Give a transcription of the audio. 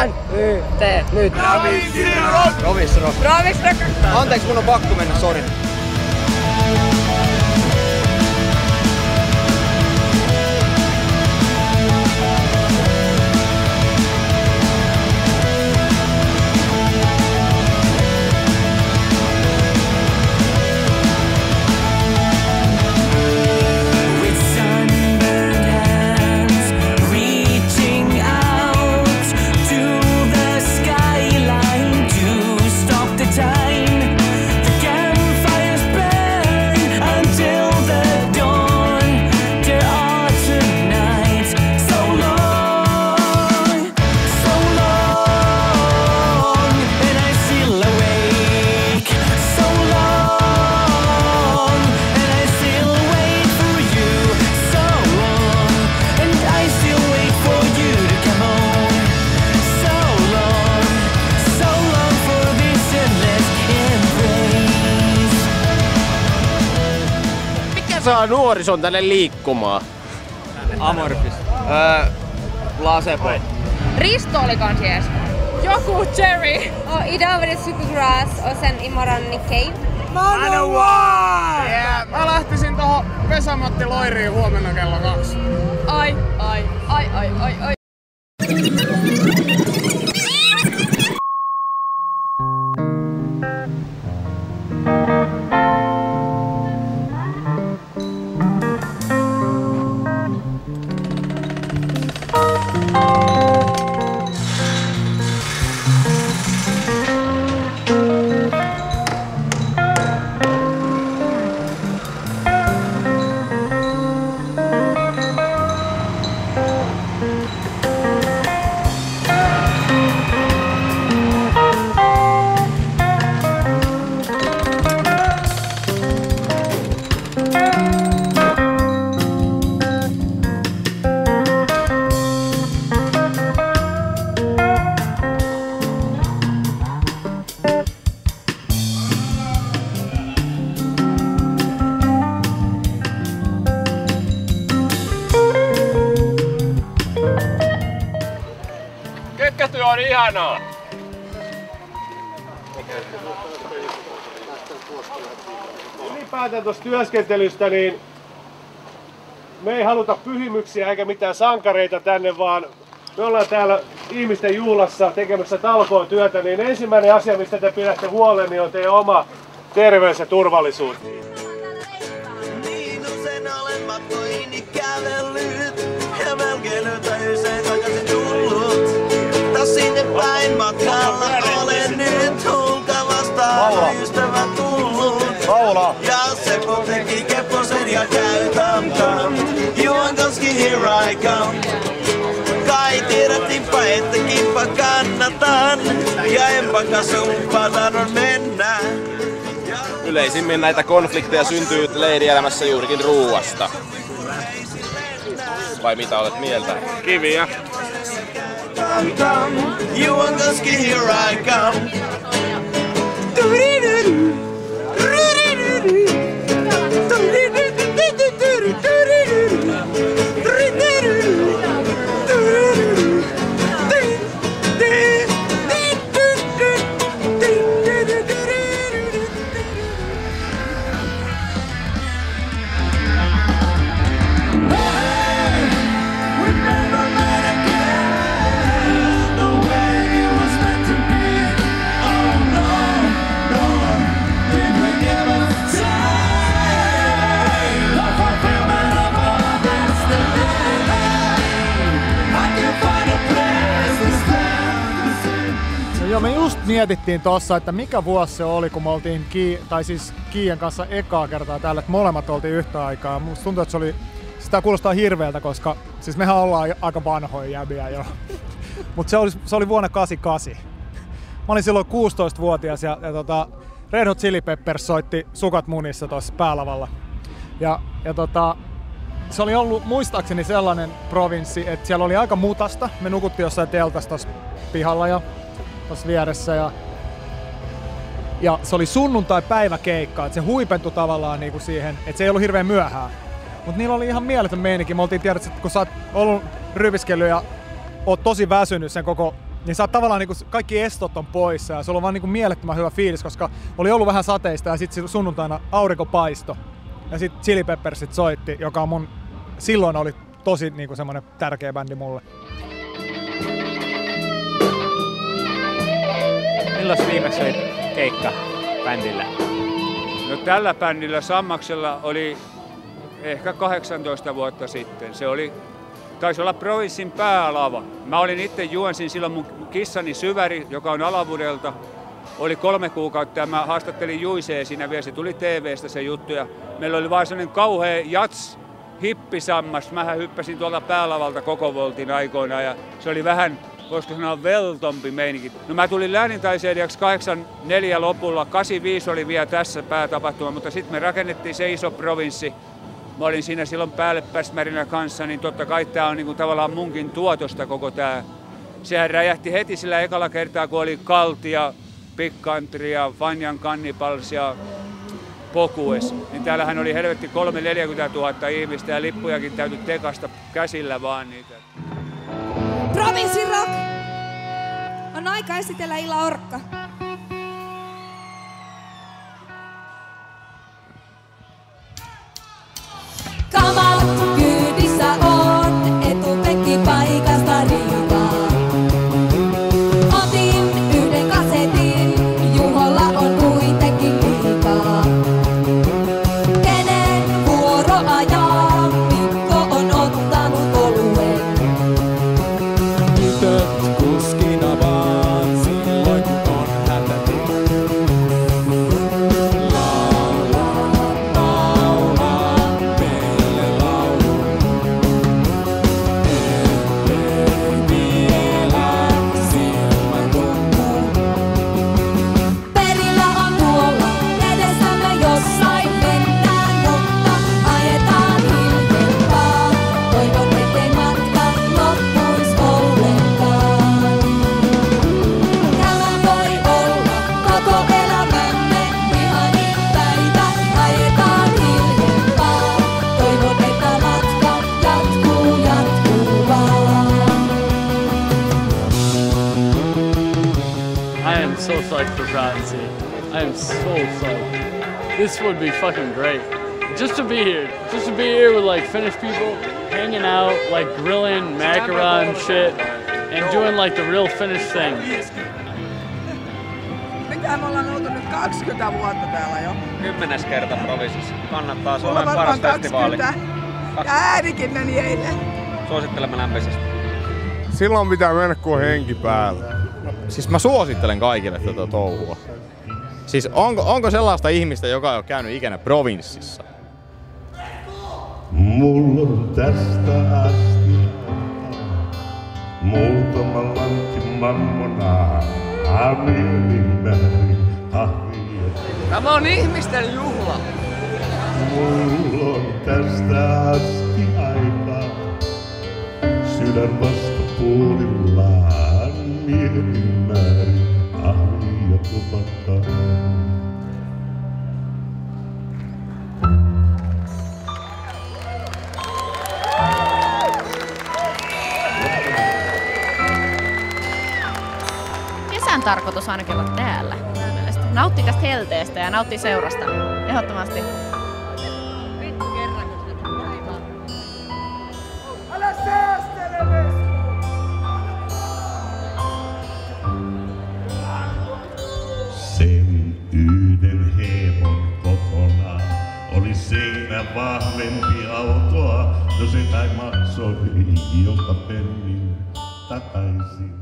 N-Y-T, nyt. Rovis Rock. Anteeksi, mun on pakko mennä, sori. Saa nuorison tänne liikkumaan. Amorphis. Lasebo. Risto oli kans jees. Joku Cherry. Idag var det Supergrass och sen imorgon Nick Cave. Manowar! Yeah, mä lähtisin tohon Vesa-Matti Loiriin huomenna kello 2. Ai. Kykkätyö on ihanaa! Ylipäätään tuosta työskentelystä, niin me ei haluta pyhimyksiä eikä mitään sankareita tänne, vaan me ollaan täällä ihmisten juhlassa tekemässä talkootyötä, niin ensimmäinen asia, mistä te pidätte huolen, niin on teidän oma terveys ja turvallisuus. Niin usein olen matkoihini kävellyt ja melkein yhtäisen takaisin tullut. Taas sinne päin matkalla olen nyt hulka vastaan ystävä tullut. Ja Seppo teki kepposen ja käy tam-tam. Juon kanski here I come. Kai tiedät tippa, että kippa kannatan. Ja enpä kasumpa tahdon mennä. Yleisimmin näitä konflikteja syntyy leirielämässä juurikin ruuasta. Vai mitä olet mieltä? Kiviä. Juon kanski here I come. Joo, me just mietittiin tossa, että mikä vuosi se oli, kun me oltiin Kiien kanssa ekaa kertaa täällä, että molemmat oltiin yhtä aikaa. Musta tuntuu, että sitä kuulostaa hirveältä, koska siis mehän ollaan aika vanhoja jäbiä jo. Mutta se oli vuonna 88. Mä olin silloin 16-vuotias ja Red Hot Chili Peppers soitti Sukat munissa tuossa päälavalla. Se oli ollut muistaakseni sellainen provinssi, että siellä oli aika mutasta. Me nukuttiin jossain teltassa tuossa pihalla ja tuossa vieressä. Ja se oli sunnuntai-päiväkeikka, että se huipentui tavallaan niinku siihen, että se ei ollut hirveän myöhään. Mutta niillä oli ihan mieletön meininki. Me oltiin tiedät, että kun sä oot ollut ryviskellyt ja oot tosi väsynyt sen koko, niin sä oot tavallaan niinku, kaikki estot on poissa ja sulla on vaan niinku mielettömän hyvä fiilis, koska oli ollut vähän sateista ja sit sunnuntaina aurinko paisto. Ja sit Chili Peppersit soitti, joka on silloin oli tosi niinku semmonen tärkeä bändi mulle. Milloin viimeksi olit keikka bändillä? No tällä bändillä Sammaksella oli ehkä 18 vuotta sitten. Se taisi olla Provinssin päälava. Mä olin itse juonsin silloin mun kissani Syväri, joka on Alavudelta. Oli 3 kuukautta ja mä haastattelin Juiseen siinä vielä. Se tuli TV:stä se juttu ja meillä oli vaan sellainen kauhea jats hippisammas. Mähän hyppäsin tuolta päälavalta koko voltin aikoina ja se oli vähän, voisiko sanoa, veltompi meininki. No mä tulin läänintaiteilijaksi 84 lopulla, 85 oli vielä tässä päätapahtuma, mutta sitten me rakennettiin se iso provinssi. Mä olin siinä silloin päällepäsmärinä kanssa, niin totta kai tää on niinku tavallaan munkin tuotosta koko tää. Sehän räjähti heti sillä ekalla kertaa, kun oli Kaltia, Big Country ja Fanjan Cannibals ja Pokues. Niin täällähän oli helvetti 340 000 ihmistä ja lippujakin täytyi tekasta käsillä vaan niitä. Provinssi Rock! On aika esitellä Ila Orkka. Kama kyydissä on, etupenkki paikasta riitaa. Otin yhden kasetin, Juholla on kuitenkin liikaa. Kenen vuoro ajaa, Mikko on ottanut oluen. Tytöt kuskina vaan silloin kun on hätätila. So psyched for Provinssi. I am so psyched. This would be fucking great. Just to be here with like Finnish people, hanging out, like grilling macaron shit, and doing like the real Finnish thing. Mitä me ollaan oltu nyt 20 vuotta täällä jo? 10. kerta Provinssissa. Kannattaa, Suomen paras festivaali. Ja äänikin meni eilen. Suosittelemme lämpöisesti. Silloin pitää mennä kun on henki päällä. Siis mä suosittelen kaikille tätä touhua. Siis onko sellaista ihmistä, joka ei ole käynyt ikinä Provinssissa? Mulla on tästä asti muutama lantti mammonaa. Tämä on ihmisten juhla. Mulla on tästä asti aikaa. Sydän vastapuolillaan. Mielimäärin ahvi ja tupakka. Kesän tarkoitus ainakin olla täällä. Nautti tästä helteestä ja nautti seurasta. Ehdottomasti. Älä säästele Vesku! Sen yhden hevon kotona oli seinä vahvempi autoa, no se kai maksoi joka pennin takaisin.